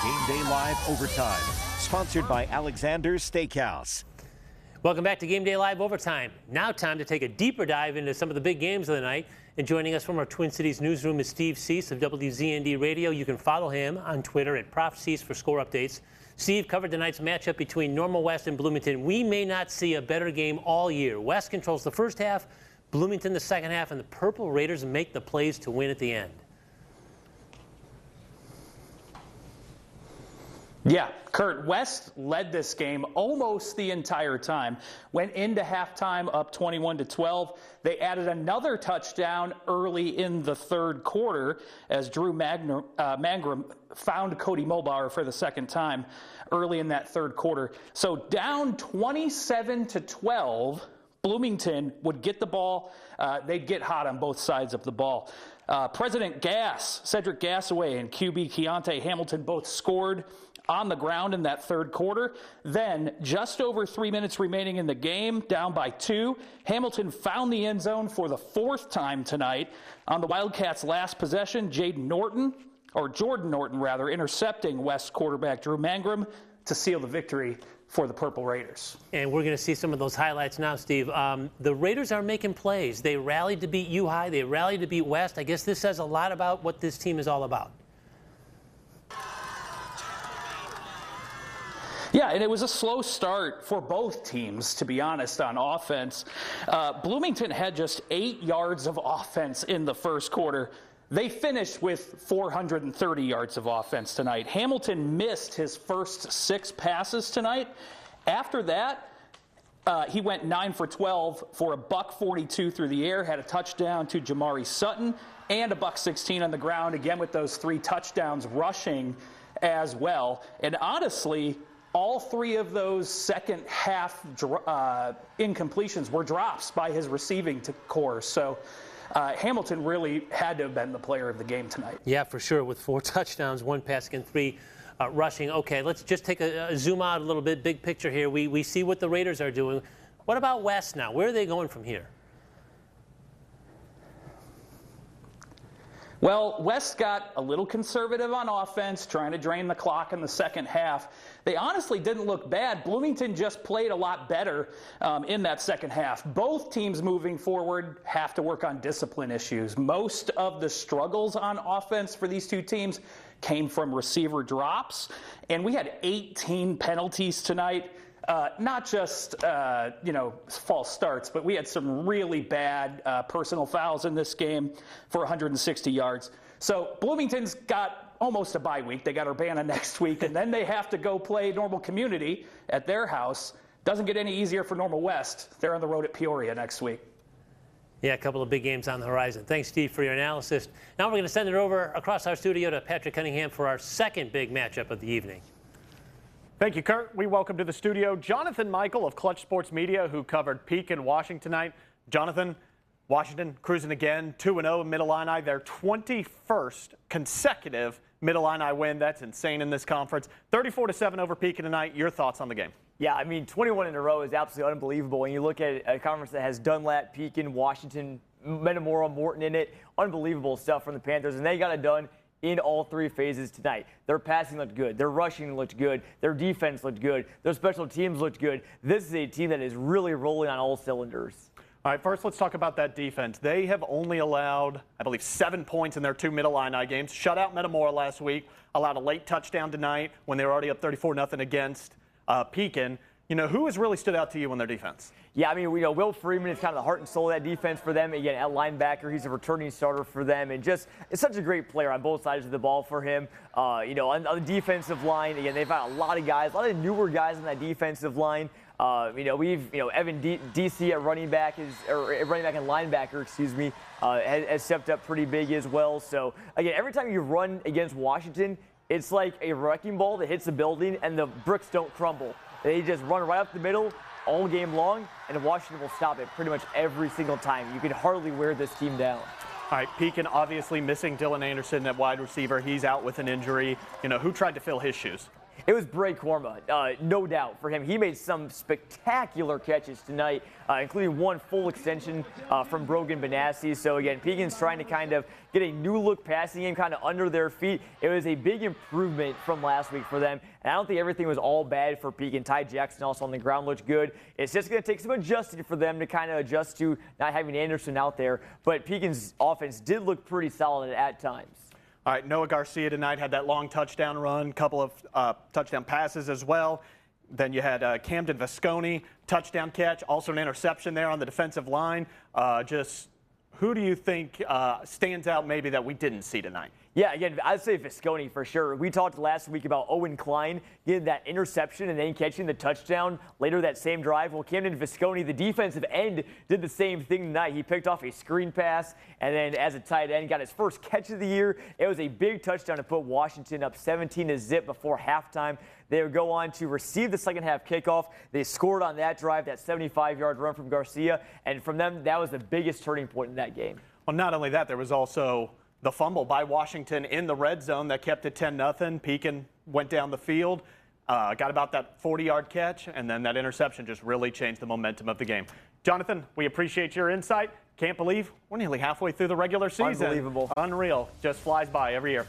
Game Day Live Overtime, sponsored by Alexander's Steakhouse. Welcome back to Game Day Live Overtime. Now time to take a deeper dive into some of the big games of the night. And joining us from our Twin Cities newsroom is Steve Cease of WZND Radio. You can follow him on Twitter at ProfCease for score updates. Steve covered tonight's matchup between Normal West and Bloomington. We may not see a better game all year. West controls the first half, Bloomington the second half, and the Purple Raiders make the plays to win at the end. Yeah, Kurt, West led this game almost the entire time. Went into halftime up 21-12. They added another touchdown early in the third quarter as Drew Mangrum found Cody Mulbauer for the second time early in that third quarter. So down 27-12, Bloomington would get the ball. They'd get hot on both sides of the ball. President Gass, Cedric Gassaway, and QB Keontae Hamilton both scored on the ground in that third quarter. Then, just over 3 minutes remaining in the game, down by 2, Hamilton found the end zone for the fourth time tonight. On the Wildcats' last possession, Jordan Norton, intercepting West quarterback Drew Mangrum to seal the victory for the Purple Raiders. And we're going to see some of those highlights now, Steve. The Raiders are making plays. They rallied to beat U-High. They rallied to beat West. I guess this says a lot about what this team is all about. Yeah, and it was a slow start for both teams, to be honest, on offense. Bloomington had just 8 yards of offense in the first quarter. They finished with 430 yards of offense tonight. Hamilton missed his first 6 passes tonight. After that, he went 9 for 12 for a $142 through the air, had a touchdown to Jamari Sutton, and a $116 on the ground, again with those 3 touchdowns rushing as well. And honestly, all 3 of those second half incompletions were drops by his receiving core. So Hamilton really had to have been the player of the game tonight. Yeah, for sure, with 4 touchdowns, 1 passing, and 3 rushing. Okay, let's just take a zoom out a little bit, big picture here. We see what the Raiders are doing. What about West now? Where are they going from here? Well, West got a little conservative on offense, trying to drain the clock in the second half. They honestly didn't look bad. Bloomington just played a lot better in that second half. Both teams moving forward have to work on discipline issues. Most of the struggles on offense for these two teams came from receiver drops, and we had 18 penalties tonight. Not just, false starts, but we had some really bad personal fouls in this game for 160 yards. So Bloomington's got almost a bye week. They got Urbana next week, and then they have to go play Normal Community at their house. Doesn't get any easier for Normal West. They're on the road at Peoria next week. Yeah, a couple of big games on the horizon. Thanks, Steve, for your analysis. Now we're going to send it over across our studio to Patrick Cunningham for our second big matchup of the evening. Thank you, Kurt. We welcome to the studio Jonathan Michael of Clutch Sports Media, who covered Peak and Washington tonight. Jonathan, Washington cruising again, 2-0 in Middle-Illini, their 21st consecutive Middle-Illini win. That's insane in this conference. 34-7 over Peak tonight. Your thoughts on the game? Yeah, I mean, 21 in a row is absolutely unbelievable. When you look at a conference that has Dunlap, Pekin, Washington, Metamora, Morton in it, unbelievable stuff from the Panthers, and they got it done in all 3 phases tonight. Their passing looked good. Their rushing looked good. Their defense looked good. Their special teams looked good. This is a team that is really rolling on all cylinders. All right, first let's talk about that defense. They have only allowed, I believe, 7 points in their 2 Middle-Illini games. Shut out Metamora last week. Allowed a late touchdown tonight when they were already up 34-0 against Pekin. You know, who has really stood out to you on their defense? Yeah, I mean, Will Freeman is kind of the heart and soul of that defense for them. Again, at linebacker, he's a returning starter for them, and just it's such a great player on both sides of the ball for him. On the defensive line, again, they've got a lot of guys, a lot of newer guys on that defensive line. Evan DC at running back and linebacker, has stepped up pretty big as well. So again, every time you run against Washington, it's like a wrecking ball that hits the building and the bricks don't crumble. They just run right up the middle all game long, and Washington will stop it pretty much every single time. You can hardly wear this team down. All right, Pekin obviously missing Dylan Anderson at wide receiver. He's out with an injury. You know, who tried to fill his shoes? It was Bray Korma, no doubt for him. He made some spectacular catches tonight, including one full extension from Brogan Benassi. So again, Pekin's trying to kind of get a new look passing game kind of under their feet. It was a big improvement from last week for them. And I don't think everything was all bad for Pekin. Ty Jackson also on the ground looked good. It's just going to take some adjusting for them to kind of adjust to not having Anderson out there. But Pekin's offense did look pretty solid at times. All right, Noah Garcia tonight had that long touchdown run, couple of touchdown passes as well. Then you had Camden Visconti, touchdown catch, also an interception there on the defensive line. Just who do you think stands out maybe that we didn't see tonight? Yeah, again, I'd say Visconti for sure. We talked last week about Owen Klein getting that interception and then catching the touchdown later that same drive. Well, Camden Visconti, the defensive end, did the same thing tonight. He picked off a screen pass and then as a tight end got his first catch of the year. It was a big touchdown to put Washington up 17-0 before halftime. They would go on to receive the second half kickoff. They scored on that drive, that 75-yard run from Garcia. And from them, that was the biggest turning point in that game. Well, not only that, there was also the fumble by Washington in the red zone that kept it 10-0. Pekin went down the field, got about that 40-yard catch, and then that interception just really changed the momentum of the game. Jonathan, we appreciate your insight. Can't believe we're nearly halfway through the regular season. Unbelievable. Unreal. Just flies by every year.